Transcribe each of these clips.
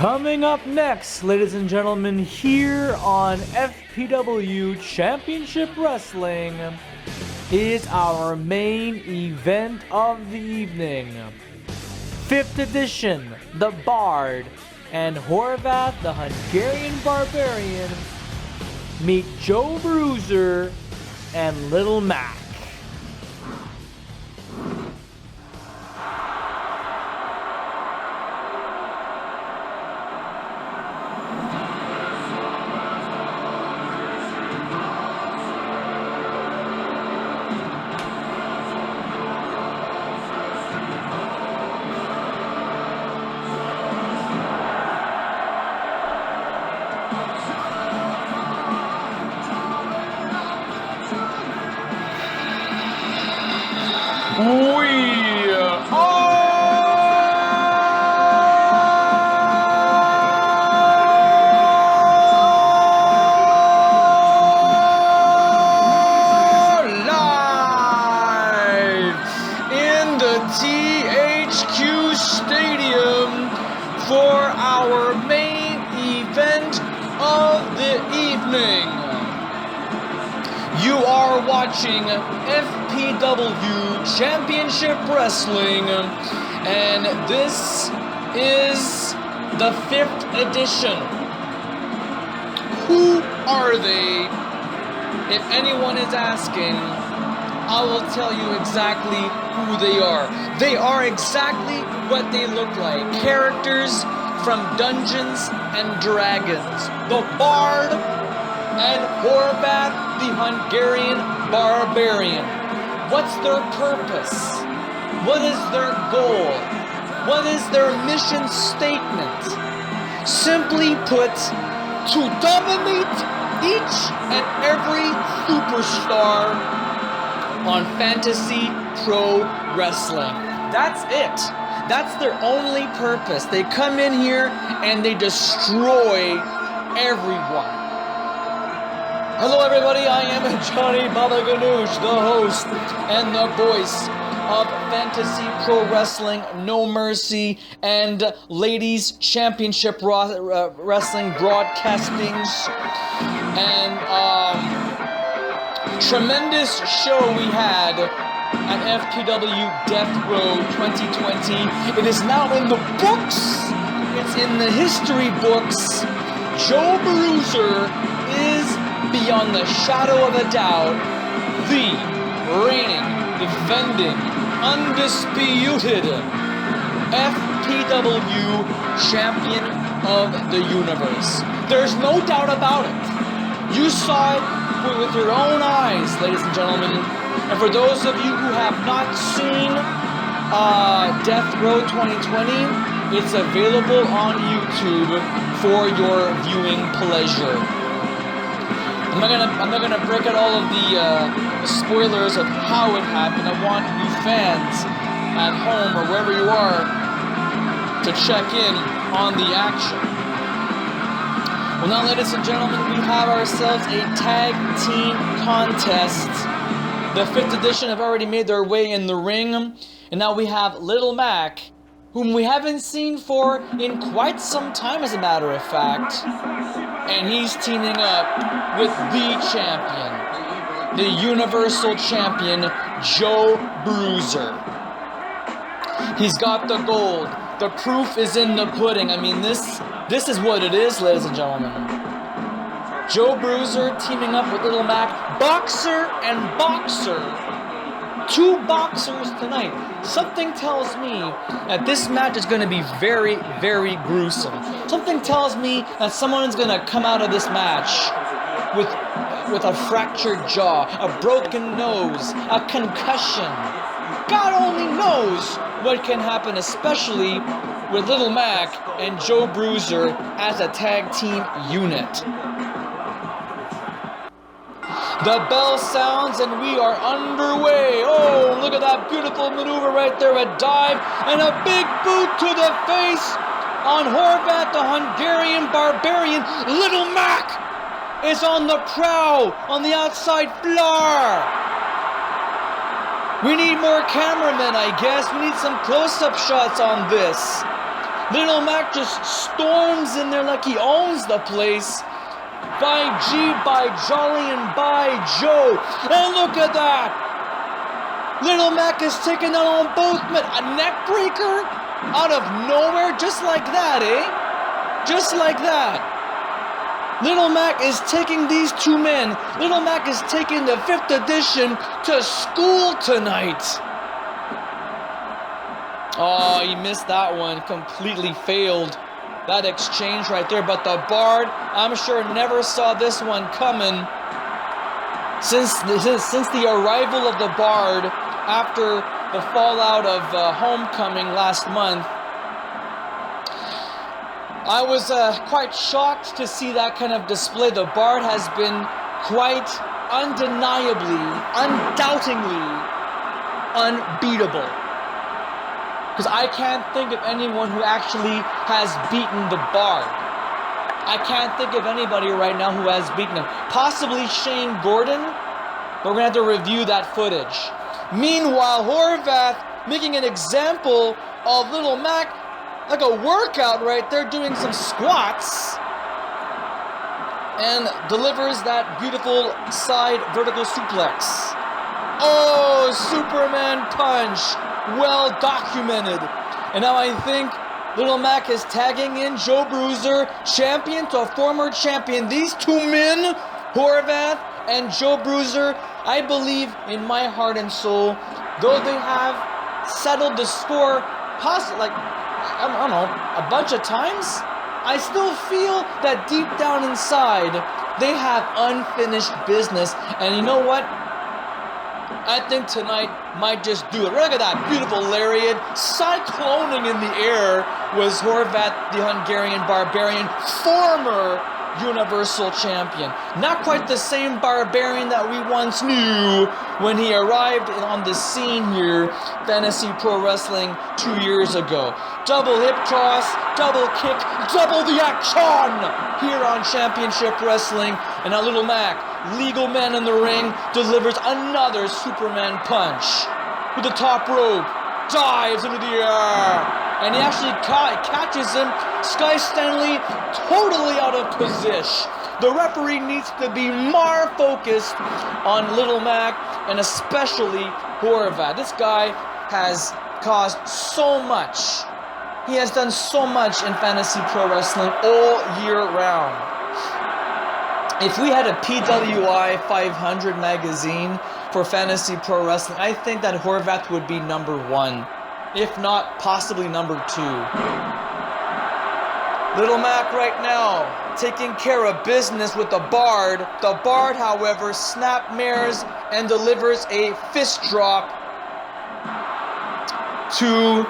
Coming up next, ladies and gentlemen, here on FPW Championship Wrestling is our main event of the evening. 5th edition, the Bard and Horvath the Hungarian Barbarian meet Joe Bruiser and Little Mac. THQ Stadium for our main event of the evening. You are watching FPW Championship Wrestling, and this is the 5th edition. Who are they? If anyone is asking, I will tell you exactly who they are. They are exactly what they look like. Characters from Dungeons and Dragons. The Bard and Horvath the Hungarian Barbarian. What's their purpose? What is their goal? What is their mission statement? Simply put, to dominate each and every superstar on Fantasy Pro Wrestling. That's it. That's their only purpose. They come in here and they destroy everyone. Hello everybody, I am Johnny Baba Ganoush, the host and the voice of Fantasy Pro Wrestling, No Mercy, and Ladies Championship Wrestling broadcastings. And tremendous show we had at FPW Death Row 2020. It is now in the books. It's in the history books. Joe Bruiser is, beyond the shadow of a doubt, the reigning, defending, undisputed FPW champion of the universe. There's no doubt about it. You saw it with your own eyes, ladies and gentlemen. And for those of you who have not seen Death Row 2020, it's available on YouTube for your viewing pleasure. I'm not gonna break out all of the spoilers of how it happened. I want you fans at home or wherever you are to check in on the action. Well, now, ladies and gentlemen, we have ourselves a tag team contest. The 5th edition have already made their way in the ring, and now we have Little Mac, whom we haven't seen for in quite some time, as a matter of fact. And he's teaming up with the champion, the Universal Champion, Joe Bruiser. He's got the gold. The proof is in the pudding. I mean, this is what it is, ladies and gentlemen. Joe Bruiser teaming up with Little Mac. Boxer and boxer. 2 boxers tonight. Something tells me that this match is going to be very, very gruesome. Something tells me that someone is going to come out of this match with a fractured jaw, a broken nose, a concussion. God only knows what can happen, especially with Little Mac and Joe Bruiser as a tag team unit. The bell sounds and we are underway. Oh, look at that beautiful maneuver right there. A dive and a big boot to the face on Horvath the Hungarian Barbarian. Little Mac is on the prowl on the outside floor. We need more cameramen, I guess. We need some close-up shots on this. Little Mac just storms in there like he owns the place. By G, by Jolly, and by Joe. And look at that! Little Mac is taking down on both men. A neck breaker out of nowhere, just like that, eh? Just like that. Little Mac is taking these two men. Little Mac is taking the 5th edition to school tonight. Oh, he missed that one. Completely failed that exchange right there. But the Bard, I'm sure, never saw this one coming. Since the arrival of the Bard after the fallout of Homecoming last month, I was quite shocked to see that kind of display. The Bard has been quite undeniably, undoubtingly unbeatable. Because I can't think of anyone who actually has beaten the Bard. I can't think of anybody right now who has beaten him. Possibly Shane Gordon, but we're going to have to review that footage. Meanwhile, Horvath making an example of Little Mac, like a workout right there, doing some squats, and delivers that beautiful side vertical suplex. Oh, Superman punch. Well documented. And now I think Little Mac is tagging in Joe Bruiser, champion to former champion. These two men, Horvath and Joe Bruiser, I believe in my heart and soul, though they have settled the score possibly, like, I don't know, a bunch of times, I still feel that deep down inside, they have unfinished business. And you know what? I think tonight might just do it. Look at that beautiful lariat. Cycloning in the air was Horvath, the Hungarian Barbarian, former Universal Champion. Not quite the same Barbarian that we once knew when he arrived on the scene here, Fantasy Pro Wrestling 2 years ago. Double hip toss, double kick, double the action here on Championship Wrestling. And now Little Mac, legal man in the ring, delivers another Superman punch with the top rope, dives into the air, and he actually catches him. Sky Stanley totally out of position. The referee needs to be more focused on Little Mac and especially Horvath. This guy has caused so much. He has done so much in Fantasy Pro Wrestling all year round. If we had a PWI 500 magazine for Fantasy Pro Wrestling, I think that Horvath would be number 1, if not possibly number 2. Little Mac right now taking care of business with the Bard. The Bard, however, snapmares and delivers a fist drop to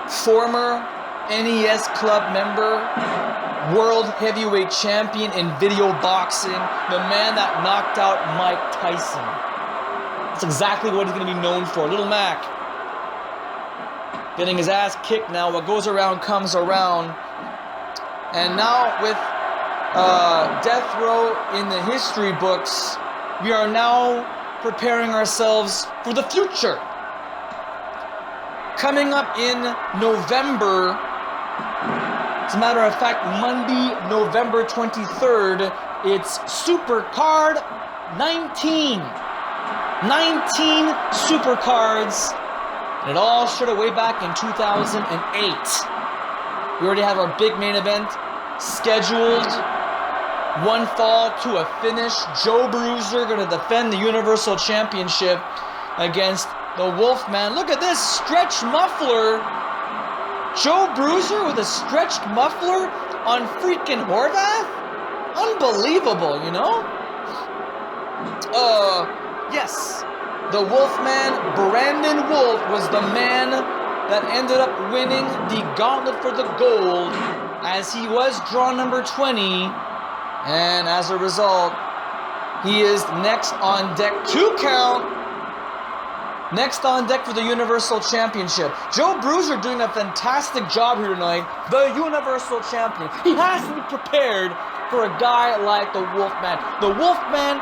former NES Club member, World Heavyweight Champion in video boxing, the man that knocked out Mike Tyson. That's exactly what he's going to be known for. Little Mac getting his ass kicked now. What goes around comes around. And now with Death Row in the history books, we are now preparing ourselves for the future. Coming up in November, as a matter of fact, Monday, November 23rd, it's Supercard 19. 19 Supercards. And it all started way back in 2008. We already have our big main event scheduled. One fall to a finish. Joe Bruiser going to defend the Universal Championship against the Wolfman. Look at this stretch muffler. Joe Bruiser with a stretched muffler on freaking Horvath? Unbelievable, you know? Yes. The Wolfman, Brandon Wolf, was the man that ended up winning the Gauntlet for the Gold, as he was draw number 20, and as a result, he is next on deck, 2 count, next on deck for the Universal Championship. Joe Bruiser doing a fantastic job here tonight, the Universal Champion. He has to be prepared for a guy like the Wolfman. The Wolfman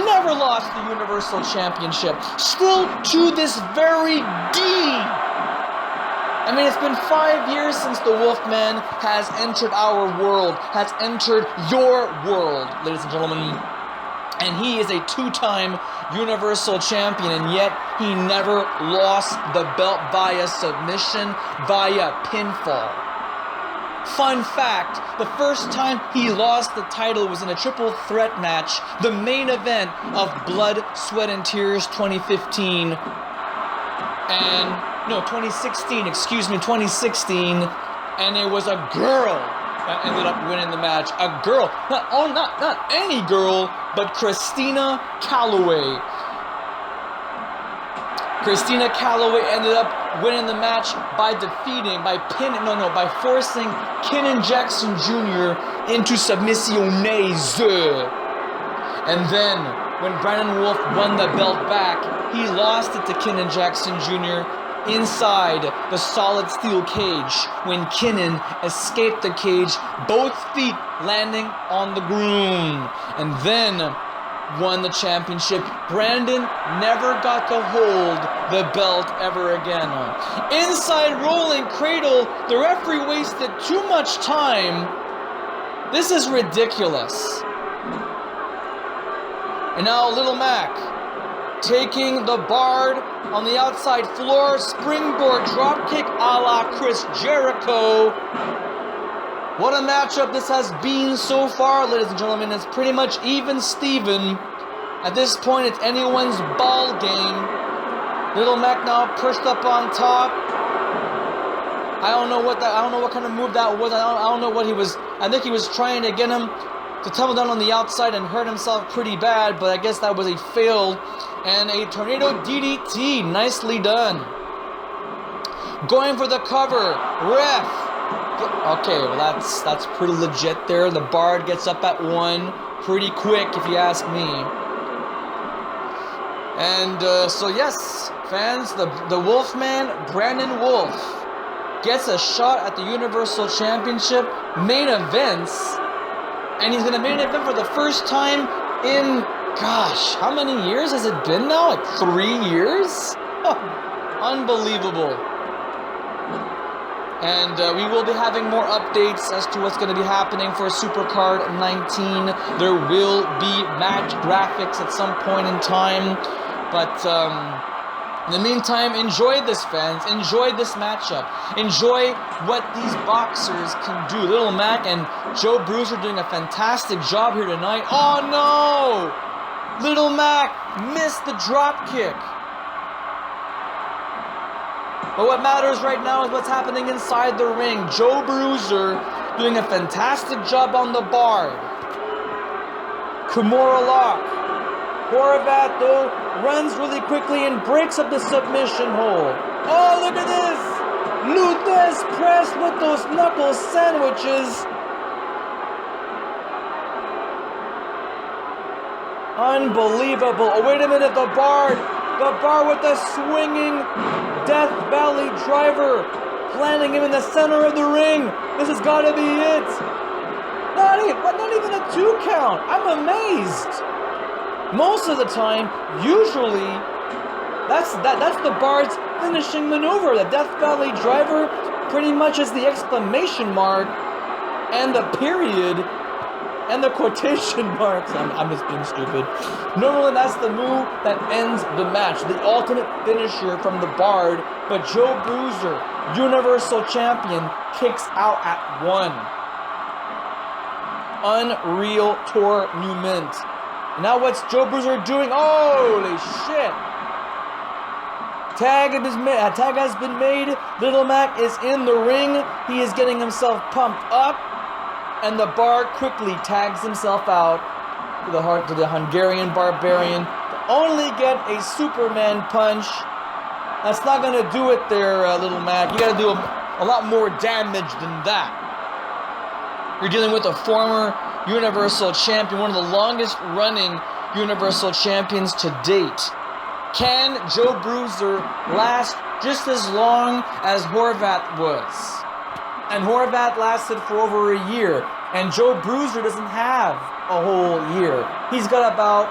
never lost the Universal Championship. Still to this very day, I mean, it's been 5 years since the Wolfman has entered our world, has entered your world, ladies and gentlemen. And he is a 2-time Universal Champion, and yet he never lost the belt via submission, via pinfall. Fun fact, the first time he lost the title was in a triple threat match, the main event of Blood, Sweat, and Tears 2015. And, no, 2016, excuse me, 2016. And it was a girl that ended up winning the match. A girl, not any girl, but Christina Calloway. Christina Calloway ended up winning the match by by forcing Kenan Jackson Jr. into submissiones. And then, when Brandon Wolf won the belt back, he lost it to Kenan Jackson Jr. inside the solid steel cage when Kenan escaped the cage, both feet landing on the groom, and then won the championship. Brandon never got to hold the belt ever again. Inside rolling cradle, the referee wasted too much time. This is ridiculous. And now Little Mac taking the Bard on the outside floor, springboard dropkick a la Chris Jericho. What a matchup this has been so far, ladies and gentlemen. It's pretty much even Steven. At this point, it's anyone's ball game. Little Mac now pushed up on top. I don't know what kind of move that was. I don't know what he was. I think he was trying to get him to tumble down on the outside and hurt himself pretty bad, but I guess that was a fail. And a tornado DDT, nicely done. Going for the cover, ref. Okay, well that's pretty legit there. The Bard gets up at 1, pretty quick if you ask me. And so yes, fans, the Wolfman, Brandon Wolf, gets a shot at the Universal Championship main events. And he's going to main event for the first time in, gosh, how many years has it been now? Like 3 years? Unbelievable. And we will be having more updates as to what's going to be happening for Supercard 19. There will be match graphics at some point in time. But in the meantime, enjoy this, fans. Enjoy this matchup. Enjoy what these boxers can do. Little Mac and Joe Bruiser doing a fantastic job here tonight. Oh no! Little Mac missed the drop kick. But what matters right now is what's happening inside the ring. Joe Bruiser doing a fantastic job on the Bard. Kimura lock. Horvat, though, runs really quickly and breaks up the submission hold. Oh, look at this! Luthez press with those knuckle sandwiches. Unbelievable. Oh, wait a minute, the Bard with the swinging Death Valley driver, planting him in the center of the ring. This has got to be it. Not even a 2 count. I'm amazed. Most of the time, usually, that's the Bard's finishing maneuver. The Death Valley driver pretty much is the exclamation mark and the period and the quotation marks. I'm just being stupid. Normally, that's the move that ends the match, the ultimate finisher from the Bard. But Joe Bruiser, Universal Champion, kicks out at 1. Unreal tournament. Now what's Joe Bruiser doing? Holy shit! Tag has been made. Little Mac is in the ring. He is getting himself pumped up. And the Bard quickly tags himself out to the Hungarian Barbarian to only get a Superman punch. That's not going to do it there, Little Mac. You got to do a lot more damage than that. You're dealing with a former Universal Champion, one of the longest running Universal Champions to date. Can Joe Bruiser last just as long as Horvat was? And Horvat lasted for over a year. And Joe Bruiser doesn't have a whole year. He's got about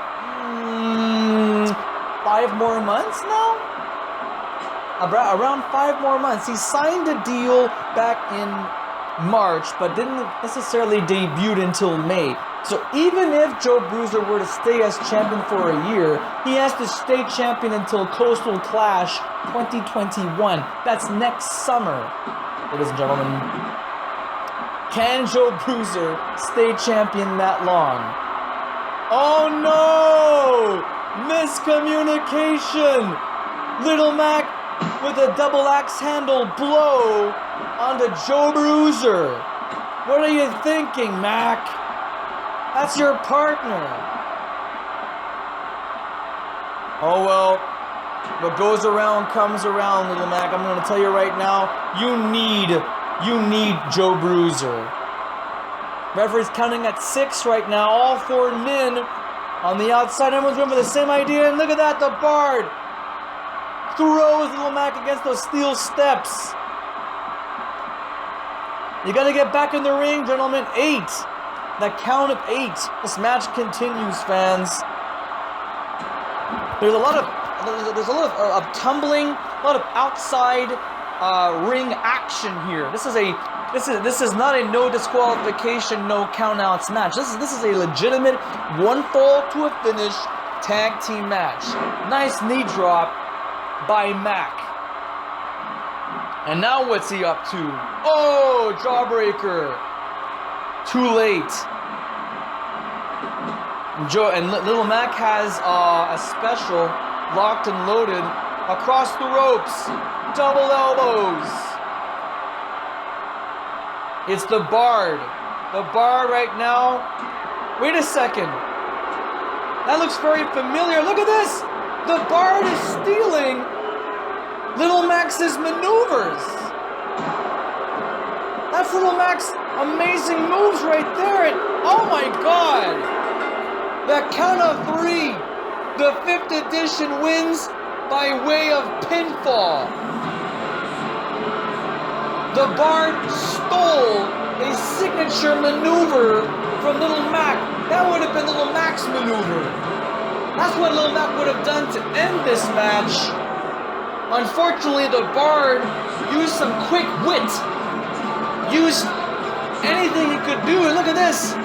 5 more months now? around 5 more months. He signed a deal back in March, but didn't necessarily debut until May. So even if Joe Bruiser were to stay as champion for a year, he has to stay champion until Coastal Clash 2021. That's next summer, ladies and gentlemen. Can Joe Bruiser stay champion that long? Oh no! Miscommunication! Little Mac with a double axe handle blow onto Joe Bruiser. What are you thinking, Mac? That's your partner. Oh well, what goes around comes around, Little Mac. I'm gonna tell you right now, you need Joe Bruiser. Referee's counting at 6 right now, all 4 men on the outside. Everyone's going for the same idea, and look at that, the Bard throws Little Mac against those steel steps. You gotta get back in the ring, gentlemen. 8. The count of 8. This match continues, fans. There's a lot of tumbling, a lot of outside ring action here. This is not a no disqualification, no countouts match. This is a legitimate 1 fall to a finish tag team match. Nice knee drop by Mac. And now what's he up to? Oh, jawbreaker. Too late. Little Mac has a special locked and loaded across the ropes. Double elbows. It's the Bard. The Bard right now. Wait a second. That looks very familiar. Look at this. The Bard is stealing Little Mac's maneuvers. That's Little Mac's amazing moves right there. And oh my God. The count of 3. The 5th edition wins by way of pinfall. The Bard stole a signature maneuver from Little Mac. That would have been Little Mac's maneuver. That's what Little Mac would have done to end this match. Unfortunately, the Bard used some quick wit. Used anything he could do. And look at this.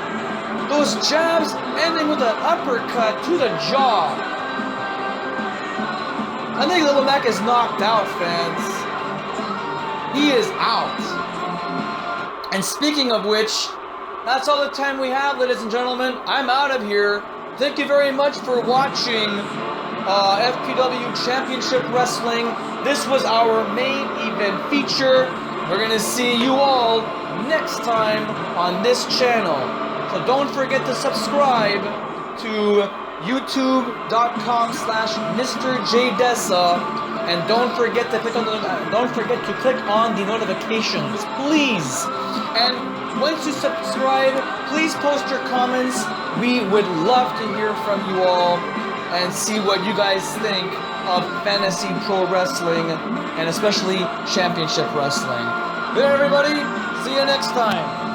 Those jabs ending with an uppercut to the jaw. I think Little Mac is knocked out, fans. He is out. And speaking of which, that's all the time we have, ladies and gentlemen. I'm out of here. Thank you very much for watching FPW Championship Wrestling. This was our main event feature. We're going to see you all next time on this channel. So don't forget to subscribe to youtube.com/MrJDessa, and don't forget to click on the notifications, please. And once you subscribe, please post your comments. We would love to hear from you all and see what you guys think of fantasy pro wrestling and especially championship wrestling. Good, everybody. See you next time.